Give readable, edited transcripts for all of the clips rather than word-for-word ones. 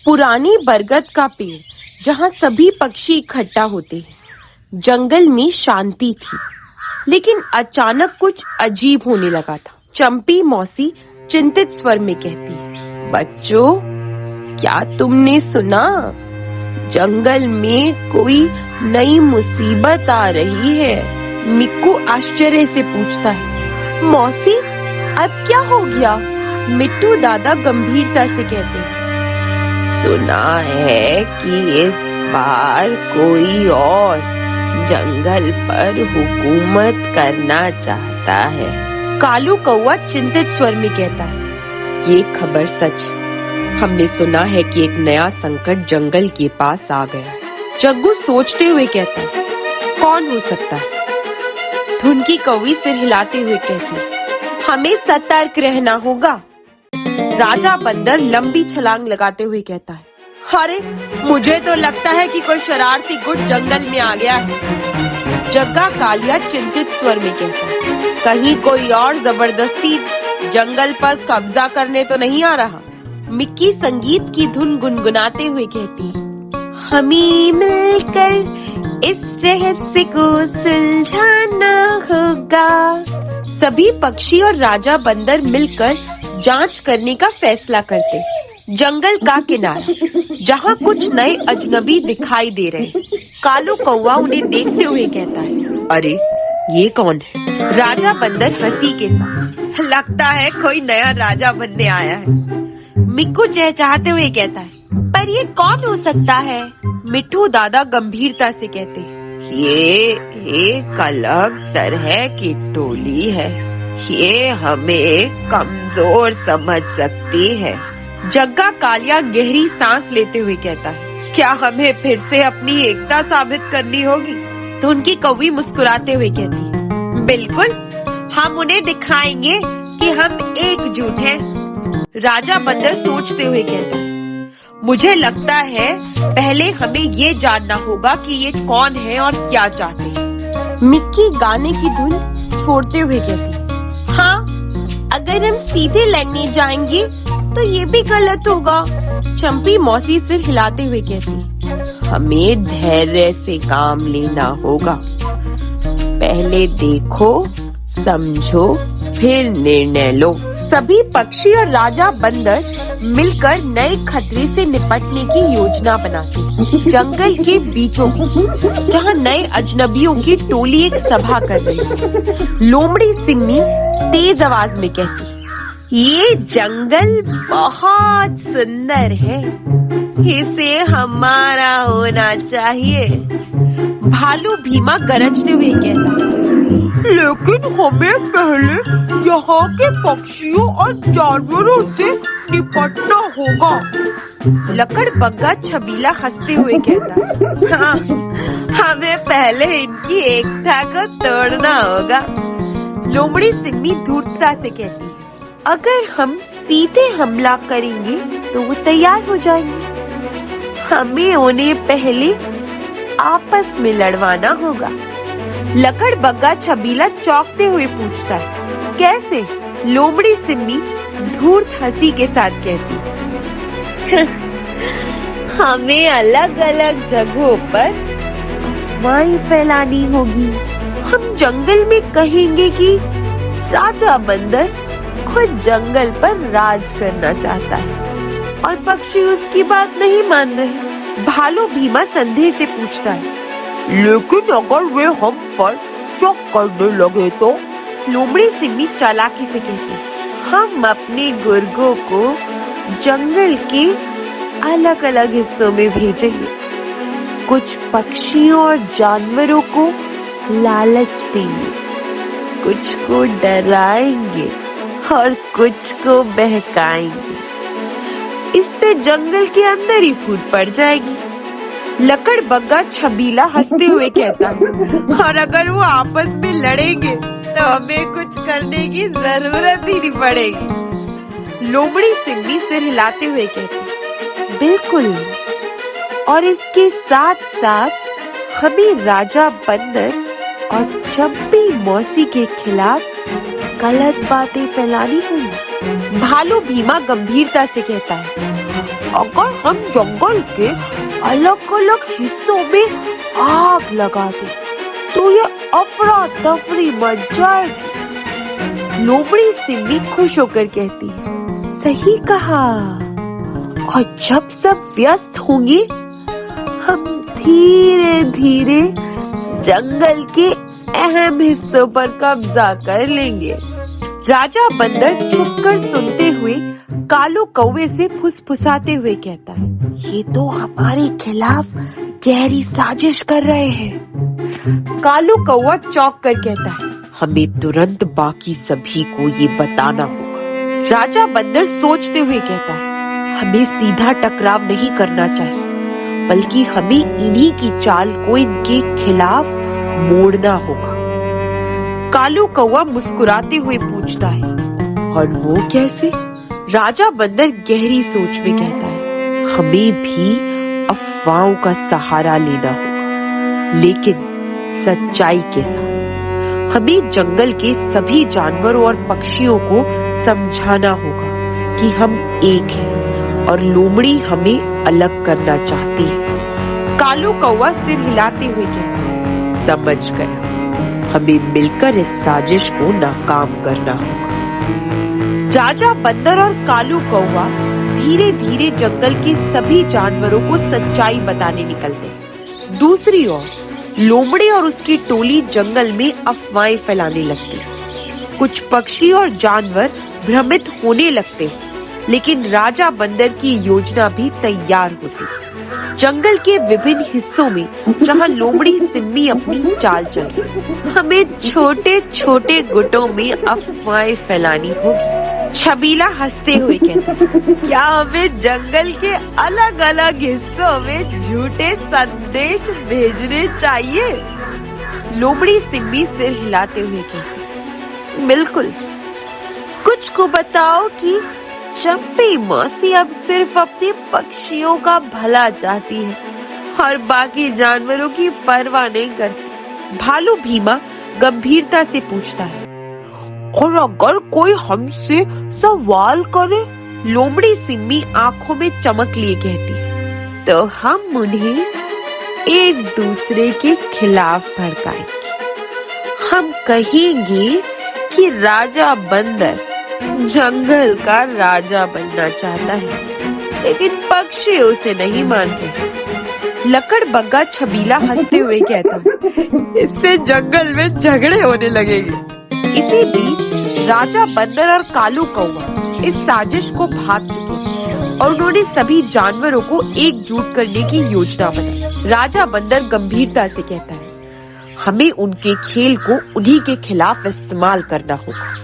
पुरानी बरगद का पेड़ जहाँ सभी पक्षी इकट्ठा होते हैं। जंगल में शांति थी, लेकिन अचानक कुछ अजीब होने लगा था। चंपी मौसी चिंतित स्वर में कहती है, बच्चों, क्या तुमने सुना? जंगल में कोई नई मुसीबत आ रही है। मिक्कू आश्चर्य से पूछता है, मौसी, अब क्या हो गया? मिट्टू दादा गंभीरता से कहते हैं, सुना है कि इस बार कोई और जंगल पर हुकूमत करना चाहता है। कालू कौवा चिंतित स्वर में कहता है, ये खबर सच है। हमने सुना है कि एक नया संकट जंगल के पास आ गया है। जग्गू सोचते हुए कहता है, कौन हो सकता है? धुनकी कौवी सिर हिलाते हुए कहती है, हमें सतर्क रहना होगा। राजा बंदर लंबी छलांग लगाते हुए कहता है, अरे, मुझे तो लगता है कि कोई शरारती गुट जंगल में आ गया है। जग्गा कालिया चिंतित स्वर में कहता है, कहीं कोई और जबरदस्ती जंगल पर कब्जा करने तो नहीं आ रहा। मिक्की संगीत की धुन गुनगुनाते हुए कहती है, हमें मिलकर इस रहस्य को सुलझाना होगा। सभी पक्षी और राजा बंदर मिलकर जांच करने का फैसला करते। जंगल का किनारा, जहाँ कुछ नए अजनबी दिखाई दे रहे। कालू कौवा उन्हें देखते हुए कहता है, अरे, ये कौन है? राजा बंदर हंसी के साथ, लगता है कोई नया राजा बनने आया है। मिक्कू चहचहाते हुए कहता है, पर ये कौन हो सकता है? मिट्टू दादा गंभीरता से कहते हैं, ये एक अलग तरह की टोली है। ये हमें कमजोर समझ सकती है। जग्गा कालिया गहरी सांस लेते हुए कहता है, क्या हमें फिर से अपनी एकता साबित करनी होगी? तो उनकी कौवी मुस्कुराते हुए कहती है, बिल्कुल, हम उन्हें दिखाएंगे कि हम एकजुट हैं। राजा बंदर सोचते हुए कहता है, मुझे लगता है पहले हमें ये जानना होगा कि ये कौन है और क्या चाहते हैं। मिक्की गाने की धुन छोड़ते हुए कहती है, हाँ, अगर हम सीधे लड़ने जाएंगे तो ये भी गलत होगा। चंपी मौसी सिर हिलाते हुए कहती, हमें धैर्य से काम लेना होगा। पहले देखो, समझो, फिर निर्णय लो। सभी पक्षी और राजा बंदर मिलकर नए खतरे से निपटने की योजना बनाते। जंगल के बीचों बीच, जहाँ नए अजनबियों की टोली एक सभा कर रही। लोमड़ी सिम्मी तेज आवाज में कहती, ये जंगल बहुत सुंदर है, इसे हमारा होना चाहिए। भालू भीमा गरजते हुए कहता, लेकिन हमें पहले यहाँ के पक्षियों और जानवरों से निपटना होगा। लकड़बग्गा छबीला हंसते हुए कहता, हाँ, हमें पहले इनकी एकता को तोड़ना होगा। लोमड़ी सिम्मी धूर्तता से कहती है, अगर हम सीधे हमला करेंगे तो वो तैयार हो जाएंगे। हमें उन्हें पहले आपस में लड़वाना होगा। लकड़बग्गा छबीला चौंकते हुए पूछता है, कैसे? लोमड़ी सिम्मी धूर्त हंसी के साथ कहती, हमें अलग अलग जगहों पर अफवाहें फैलानी होगी। हम जंगल में कहेंगे कि राजा बंदर खुद जंगल पर राज करना चाहता है और पक्षी उसकी बात नहीं मान रहे। भालू भीमा संदेह से पूछता है, लेकिन अगर वे हम पर शक करने लगे तो? लोमड़ी सिम्मी चालाकी से कहती, हम अपने गुर्गों को जंगल के अलग अलग हिस्सों में भेजेंगे। कुछ पक्षियों और जानवरों को लालच देंगे, कुछ को डराएंगे और कुछ को बहकाएंगे। इससे जंगल के अंदर ही फूट पड़ जाएगी। लकड़बग्गा छबीला हंसते हुए कहता है, और अगर वो आपस में लड़ेंगे तो हमें कुछ करने की जरूरत ही नहीं पड़ेगी। लोमड़ी सिम्मी सिर हिलाते हुए कहती, बिल्कुल, और इसके साथ साथ हमें राजा बंदर और चंपी मौसी के खिलाफ गलत बातें फैलानी होंगी। भालू भीमा गंभीरता से कहता है, अगर हम जंगल के अलग अलग हिस्सों में आग लगा दें तो ये अफरा तफरी मच जाएगी। लोमड़ी सिम्मी खुश होकर कहती है, सही कहा, और जब सब व्यस्त होंगे हम धीरे धीरे जंगल के अहम हिस्सों पर कब्जा कर लेंगे। राजा बंदर छुपकर सुनते हुए कालू कौवे से फुसफुसाते हुए कहता है, ये तो हमारे खिलाफ गहरी साजिश कर रहे हैं। कालू कौवा चौंक कर कहता है, हमें तुरंत बाकी सभी को ये बताना होगा। राजा बंदर सोचते हुए कहता है, हमें सीधा टकराव नहीं करना चाहिए, बल्कि हमें इन्हीं की चाल को इनके खिलाफ मोड़ना होगा। कालू कौवा मुस्कुराते हुए पूछता है, और वो कैसे? राजा बंदर गहरी सोच में कहता है, हमें भी अफवाहों का सहारा लेना होगा, लेकिन सच्चाई के साथ। हमें जंगल के सभी जानवरों और पक्षियों को समझाना होगा कि हम एक हैं और लोमड़ी हमें अलग करना चाहती है। कालू कौवा सिर हिलाते हुए कहता है, समझ गया, हमें मिलकर इस साजिश को नाकाम करना होगा। राजा बंदर और कालू कौवा धीरे धीरे जंगल के सभी जानवरों को सच्चाई बताने निकलते हैं। दूसरी ओर लोमड़ी और उसकी टोली जंगल में अफवाहें फैलाने लगती है। कुछ पक्षी और जानवर भ्रमित होने लगते हैं, लेकिन राजा बंदर की योजना भी तैयार होती है। जंगल के विभिन्न हिस्सों में जहां लोमड़ी सिम्मी अपनी चाल चल रही, हमें छोटे छोटे गुटों में अफवाहें फैलानी होगी। छबीला हंसते हुए कहता है, क्या हमें जंगल के अलग अलग हिस्सों में झूठे संदेश भेजने चाहिए? लोमड़ी सिम्मी सिर हिलाते हुए कहती, बिल्कुल, कुछ को बताओ कि चंपी मौसी अब सिर्फ अपने पक्षियों का भला चाहती है और बाकी जानवरों की परवाह नहीं करती। भालू भीमा गंभीरता से पूछता है, और अगर कोई हमसे सवाल करे? लोमड़ी सिम्मी आंखों में चमक लिए कहती है, तो हम उन्हें एक दूसरे के खिलाफ भड़काएंगे। हम कहेंगे कि राजा बंदर जंगल का राजा बनना चाहता है, लेकिन पक्षी उसे नहीं मानते। लकड़बग्गा छबीला हंसते हुए कहता है, इससे जंगल में झगड़े होने लगेंगे। इसी बीच राजा बंदर और कालू कौवा इस साजिश को भांप चुके हैं और उन्होंने सभी जानवरों को एकजुट करने की योजना बनाई। राजा बंदर गंभीरता से कहता है, हमें उनके खेल को उन्हीं के खिलाफ इस्तेमाल करना होगा।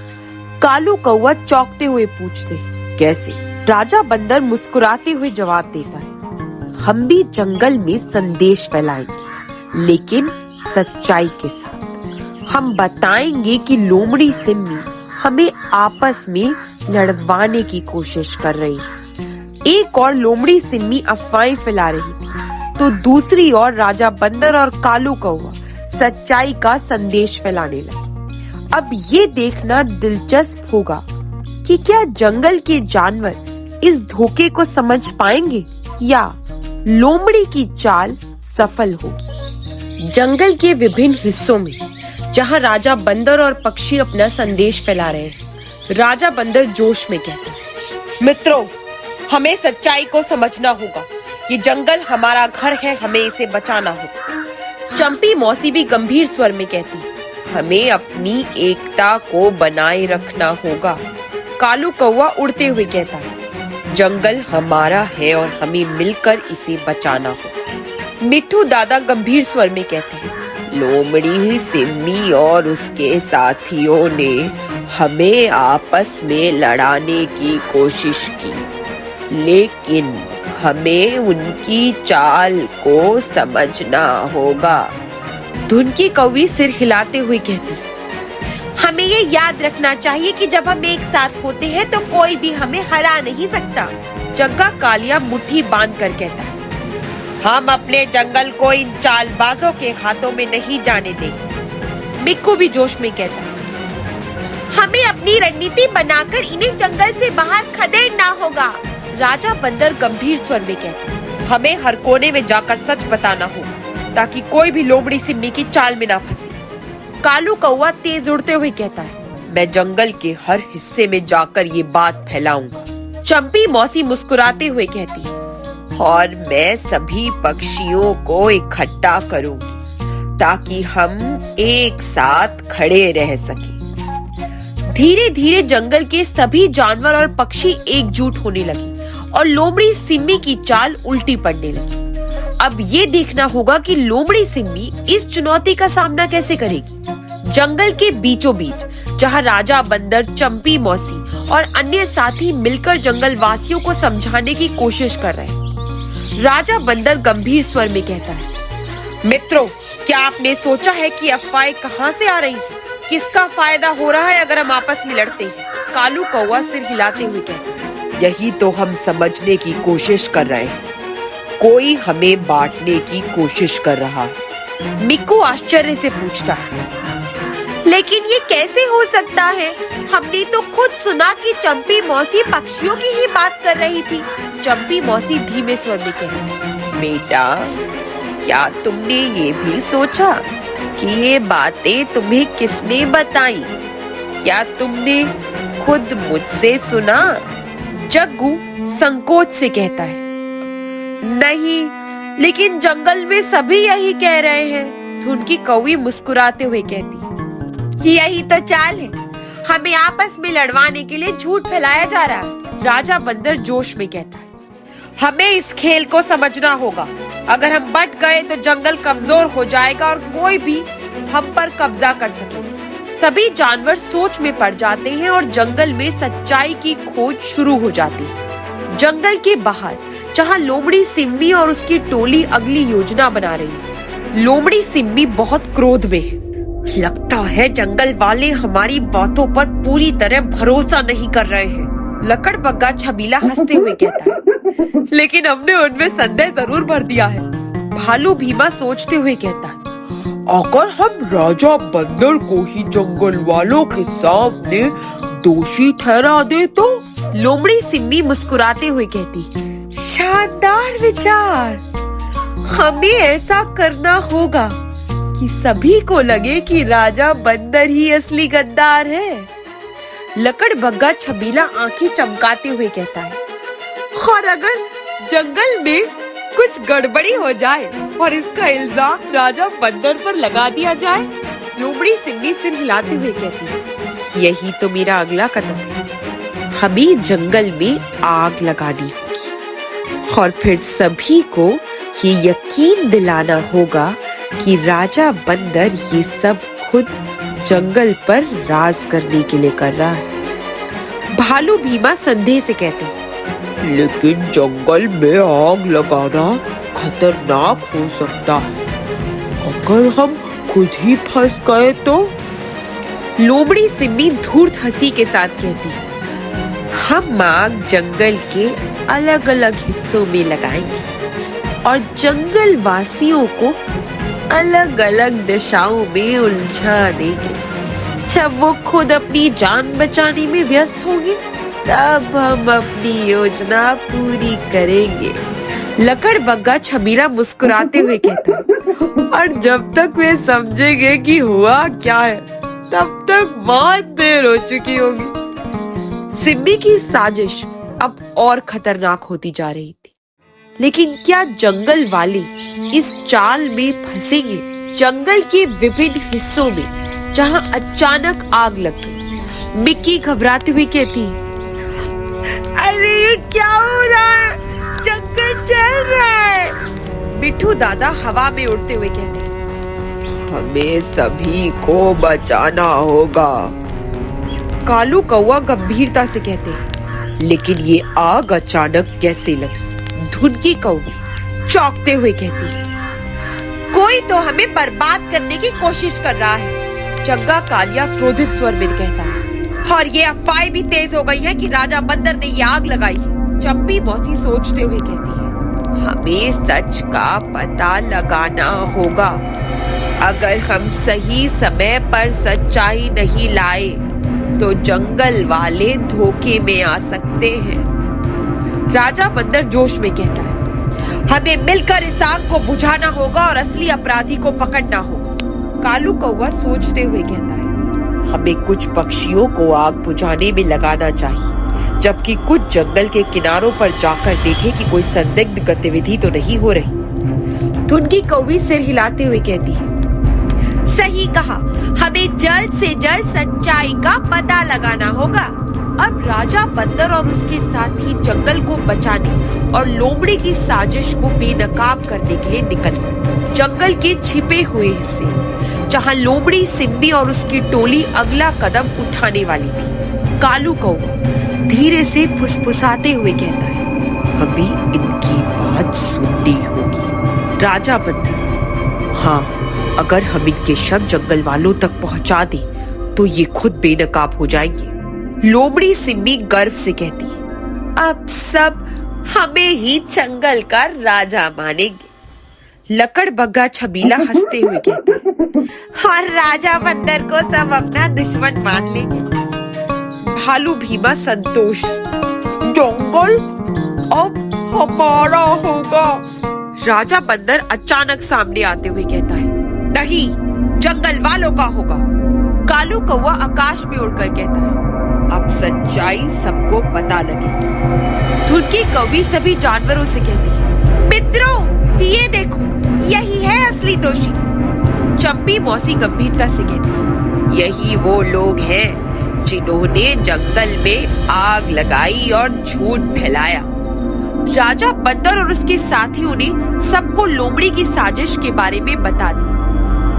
कालू कौवा चौंकते हुए पूछते, कैसे? राजा बंदर मुस्कुराते हुए जवाब देता है, हम भी जंगल में संदेश फैलाएंगे, लेकिन सच्चाई के साथ। हम बताएंगे कि लोमड़ी सिम्मी हमें आपस में लड़वाने की कोशिश कर रही है। एक और लोमड़ी सिम्मी अफवाहें फैला रही थी, तो दूसरी ओर राजा बंदर और कालू कौवा सच्चाई का संदेश फैलाने लगे। अब ये देखना दिलचस्प होगा कि क्या जंगल के जानवर इस धोखे को समझ पाएंगे या लोमड़ी की चाल सफल होगी। जंगल के विभिन्न हिस्सों में जहां राजा बंदर और पक्षी अपना संदेश फैला रहे हैं, राजा बंदर जोश में कहता है, मित्रों, हमें सच्चाई को समझना होगा। ये जंगल हमारा घर है, हमें इसे बचाना होगा। चंपी मौसी भी गंभीर स्वर में कहती है, हमें अपनी एकता को बनाए रखना होगा। कालू कौवा उड़ते हुए कहता है, जंगल हमारा है और हमें मिलकर इसे बचाना होगा। मिट्ठू दादा गंभीर स्वर में कहते हैं, लोमड़ी सिम्मी और उसके साथियों ने हमें आपस में लड़ाने की कोशिश की, लेकिन हमें उनकी चाल को समझना होगा। धुनकी कौवी सिर हिलाते हुए कहती, हमें ये याद रखना चाहिए कि जब हम एक साथ होते हैं तो कोई भी हमें हरा नहीं सकता। जग्गा कालिया मुट्ठी बांध कर कहता है, हम अपने जंगल को इन चालबाजों के हाथों में नहीं जाने देंगे। मिक्कू भी जोश में कहता है, हमें अपनी रणनीति बनाकर इन्हें जंगल से बाहर खदेड़ना होगा। राजा बंदर गंभीर स्वर में कहता है, हमें हर कोने में जाकर सच बताना होगा ताकि कोई भी लोमड़ी सिम्मी की चाल में ना फंसे। कालू कौवा तेज उड़ते हुए कहता है, मैं जंगल के हर हिस्से में जाकर ये बात फैलाऊंगा। चंपी मौसी मुस्कुराते हुए कहती है, और मैं सभी पक्षियों को इकट्ठा करूंगी ताकि हम एक साथ खड़े रह सकें। धीरे धीरे जंगल के सभी जानवर और पक्षी एकजुट होने लगे और लोमड़ी सिम्मी की चाल उल्टी पड़ने लगी। अब ये देखना होगा कि लोमड़ी सिम्मी इस चुनौती का सामना कैसे करेगी। जंगल के बीचों बीच जहाँ राजा बंदर, चंपी मौसी और अन्य साथी मिलकर जंगल वासियों को समझाने की कोशिश कर रहे हैं। राजा बंदर गंभीर स्वर में कहता है, मित्रों, क्या आपने सोचा है कि अफवाहें कहाँ से आ रही हैं? किसका फायदा हो रहा है अगर हम आपस में लड़ते हैं? कालू कौवा सिर हिलाते हुए कहता है, यही तो हम समझने की कोशिश कर रहे हैं। कोई हमें बांटने की कोशिश कर रहा है। मिक्कू आश्चर्य से पूछता है, लेकिन ये कैसे हो सकता है? हमने तो खुद सुना कि चंपी मौसी पक्षियों की ही बात कर रही थी। चंपी मौसी धीमे स्वर में कहती है, बेटा, क्या तुमने ये भी सोचा कि ये बातें तुम्हें किसने बताई? क्या तुमने खुद मुझसे सुना? जग्गू संकोच से कहता है, नहीं, लेकिन जंगल में सभी यही कह रहे हैं। धुनकी कौवी मुस्कुराते हुए कहती, यही तो चाल है, हमें आपस में लड़वाने के लिए झूठ फैलाया जा रहा है। राजा बंदर जोश में कहता है, हमें इस खेल को समझना होगा। अगर हम बट गए तो जंगल कमजोर हो जाएगा और कोई भी हम पर कब्जा कर सकेगा। सभी जानवर सोच में पड़ जाते हैं और जंगल में सच्चाई की खोज शुरू हो जाती है। जंगल के बाहर जहाँ लोमड़ी सिम्मी और उसकी टोली अगली योजना बना रही है। लोमड़ी सिम्मी बहुत क्रोध में है। लगता है जंगल वाले हमारी बातों पर पूरी तरह भरोसा नहीं कर रहे हैं। लकड़बग्गा छबीला हंसते हुए कहता है, लेकिन हमने उनमें संदेह जरूर भर दिया है। भालू भीमा सोचते हुए कहता है, अगर हम राजा बंदर को ही जंगल वालों के सामने दोषी ठहरा दे तो? लोमड़ी सिम्मी मुस्कुराते हुए कहती, शानदार विचार। हमें ऐसा करना होगा कि सभी को लगे कि राजा बंदर ही असली गद्दार है। लकड़बग्गा छबीला आंखें चमकाते हुए कहता है, और अगर जंगल में कुछ गड़बड़ी हो जाए और इसका इल्जाम राजा बंदर पर लगा दिया जाए? लोमड़ी सिम्मी सिर हिलाते हुए कहती है, यही तो मेरा अगला कदम है। हमें जंगल में आग लगानी होगी और फिर सभी को ये यकीन दिलाना होगा कि राजा बंदर ये सब खुद जंगल पर राज करने के लिए कर रहा है। भालू भीमा संदेह से कहते हैं, लेकिन जंगल में आग लगाना खतरनाक हो सकता है। अगर हम खुद ही फंस गए तो? लोमड़ी सिम्मी धूर्त हंसी के साथ कहती है, हम आग जंगल के अलग अलग हिस्सों में लगाएंगे और जंगल वासियों को अलग अलग दिशाओं में उलझा देंगे। जब वो खुद अपनी जान बचाने में व्यस्त होंगे तब हम अपनी योजना पूरी करेंगे। लकड़बग्गा छबीला मुस्कुराते हुए कहता है, और जब तक वे समझेंगे कि हुआ क्या है तब तक बहुत देर हो चुकी होगी। सिम्मी की साजिश अब और खतरनाक होती जा रही थी। लेकिन क्या जंगल वाले इस चाल में फंसेंगे? जंगल के विभिन्न हिस्सों में जहां अचानक आग लग गई। मिक्की घबराते हुए कहती, अरे ये क्या हो रहा है? जंगल जल रहा है। मिठू दादा हवा में उड़ते हुए कहते, हमें सभी को बचाना होगा। कालू कौवा गंभीरता से कहते, लेकिन ये आग अचानक कैसे लगी? धुनकी कौवी चौंकते हुए कहती है, कोई तो हमें बर्बाद करने की कोशिश कर रहा है। जग्गा कालिया क्रोधित स्वर में कहता है, और ये अफवाहें भी तेज हो गई हैं कि राजा बंदर ने ये आग लगाई है। चंपी मौसी सोचते हुए कहती है, हमें सच का पता लगाना होगा। अगर हम सही समय पर सच्चाई नहीं लाए तो जंगल वाले धोखे में आ सकते हैं। राजा बंदर जोश में कहता है, हमें मिलकर इस आग को बुझाना होगा और असली अपराधी को पकड़ना होगा। कालू कौवा सोचते हुए कहता है, हमें कुछ पक्षियों को आग बुझाने में लगाना चाहिए, जबकि कुछ जंगल के किनारों पर जाकर देखें कि कोई संदिग्ध गतिविधि तो नहीं हो रही। धुनकी कौवी सिर हिलाते हुए कहती है, सही कहा, हमें जल्द से जल्द सच्चाई का पता लगाना होगा। अब राजा बंदर और उसके साथी जंगल को बचाने और लोमड़ी की साजिश को बेनकाब करने के लिए निकल पड़े। जंगल के छिपे हुए हिस्से जहां लोमड़ी सिम्बी और उसकी टोली अगला कदम उठाने वाली थी। कालू कौवा धीरे से फुसफुसाते हुए कहता है, हमें इनकी बात सुननी होगी। राजा बंदर, हाँ, अगर हम इनके शव जंगल वालों तक पहुंचा दें तो ये खुद बेनकाब हो जाएंगे। लोमड़ी सिम्बी गर्व से कहती है, अब सब हमें ही जंगल का राजा मानेंगे। लकड़ बग्गा छबीला हंसते हुए कहता है, और राजा बंदर को सब अपना दुश्मन मान लेंगे। भालू भीमा संतोष, जंगल अब हमारा होगा। राजा बंदर अचानक सामने आते हुए कहता है, नहीं, जंगल वालों का होगा। कालू कौवा आकाश में उड़कर कहता है, अब सच्चाई सबको पता लगेगी। धुनकी कौवी सभी जानवरों से कहती है, मित्रों, ये देखो, यही है असली दोषी। चंपी मौसी गंभीरता से कहती है, यही वो लोग हैं जिन्होंने जंगल में आग लगाई और झूठ फैलाया। राजा बंदर और उसके साथियों ने सबको लोमड़ी की साजिश के बारे में बता दी।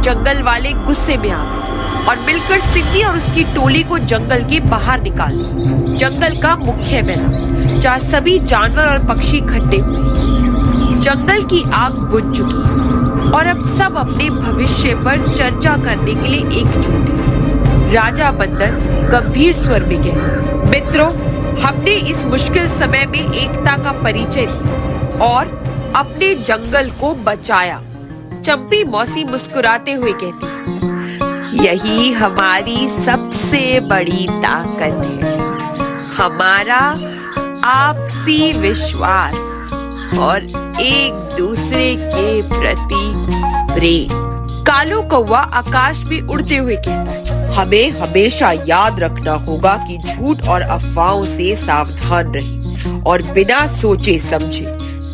जंगल वाले गुस्से में आ गए और मिलकर सिम्बी और उसकी टोली को जंगल के बाहर निकाल दिया। जंगल का मुख्य मैदान जहाँ सभी जानवर और पक्षी इकट्ठे हुए। जंगल की आग बुझ चुकी और अब सब अपने भविष्य पर चर्चा करने के लिए एकजुट हैं। राजा बंदर गंभीर स्वर में कहता है, मित्रों, हमने इस मुश्किल समय में एकता का परिचय दिया और अपने जंगल को बचाया। चंपी मौसी मुस्कुराते हुए कहती है, यही हमारी सबसे बड़ी ताकत है, हमारा आपसी विश्वास और एक दूसरे के प्रति प्रेम। कालू कौवा आकाश में उड़ते हुए कहता है, हमें हमेशा याद रखना होगा कि झूठ और अफवाहों से सावधान रहें और बिना सोचे समझे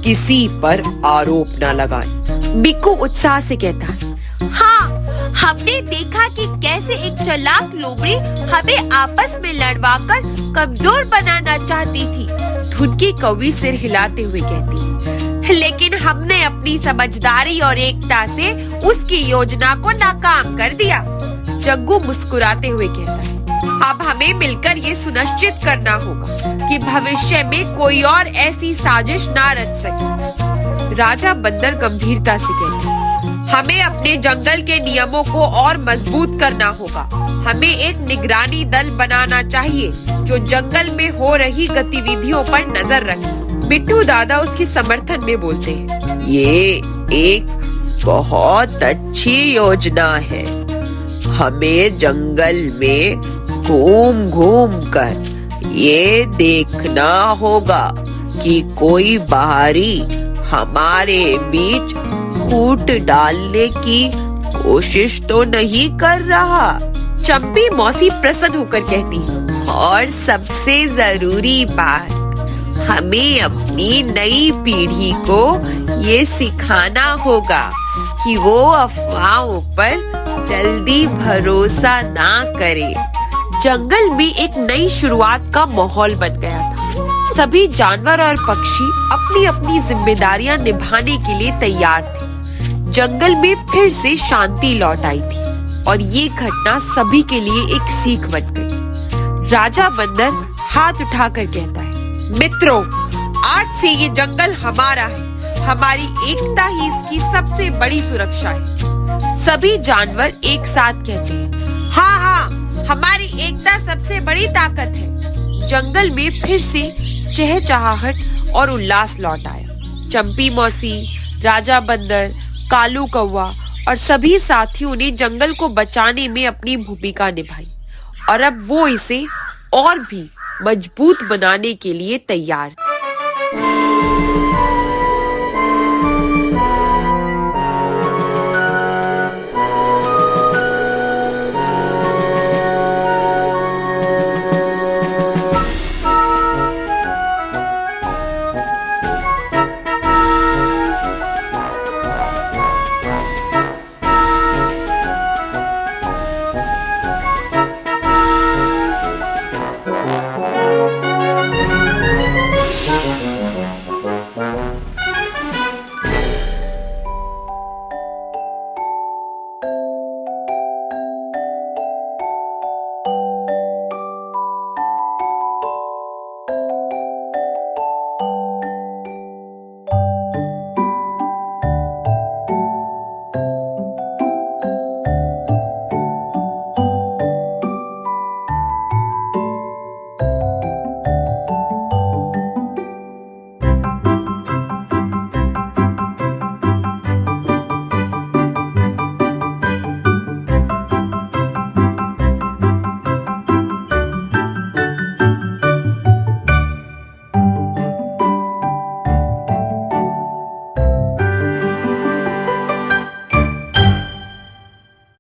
किसी पर आरोप न लगाएं। बिक्कू उत्साह से कहता है, हाँ, हमने देखा कि कैसे एक चालाक लोमड़ी हमें आपस में लड़वाकर कमजोर बनाना चाहती थी। धुनकी कौवी सिर हिलाते हुए कहती है, लेकिन हमने अपनी समझदारी और एकता से उसकी योजना को नाकाम कर दिया। जग्गू मुस्कुराते हुए कहता है, अब हमें मिलकर ये सुनिश्चित करना होगा कि भविष्य में कोई और ऐसी साजिश ना रच सके। राजा बंदर गंभीरता से कहता है, हमें अपने जंगल के नियमों को और मजबूत करना होगा। हमें एक निगरानी दल बनाना चाहिए जो जंगल में हो रही गतिविधियों पर नजर रखे। मिट्टू दादा उसके समर्थन में बोलते हैं, ये एक बहुत अच्छी योजना है। हमें जंगल में घूम घूम कर ये देखना होगा कि कोई बाहरी हमारे बीच फूट डालने की कोशिश तो नहीं कर रहा। चंपी मौसी प्रसन्न होकर कहती है, और सबसे जरूरी बात, हमें अपनी नई पीढ़ी को ये सिखाना होगा कि वो अफवाहों पर जल्दी भरोसा ना करे। जंगल में एक नई शुरुआत का माहौल बन गया था। सभी जानवर और पक्षी अपनी अपनी जिम्मेदारियां निभाने के लिए तैयार थे। जंगल में फिर से शांति लौट आई थी और ये घटना सभी के लिए एक सीख बन गई। राजा बंदर हाथ उठाकर कहता है, मित्रों, आज से ये जंगल हमारा है। हमारी एकता ही इसकी सबसे बड़ी सुरक्षा है। सभी जानवर एक साथ कहते हैं, हाँ हाँ, हमारी एकता सबसे बड़ी ताकत है। जंगल में फिर से चहचहाहट और उल्लास लौट आया। चंपी मौसी, राजा बंदर, कालू कौवा और सभी साथियों ने जंगल को बचाने में अपनी भूमिका निभाई और अब वो इसे और भी मजबूत बनाने के लिए तैयार थे।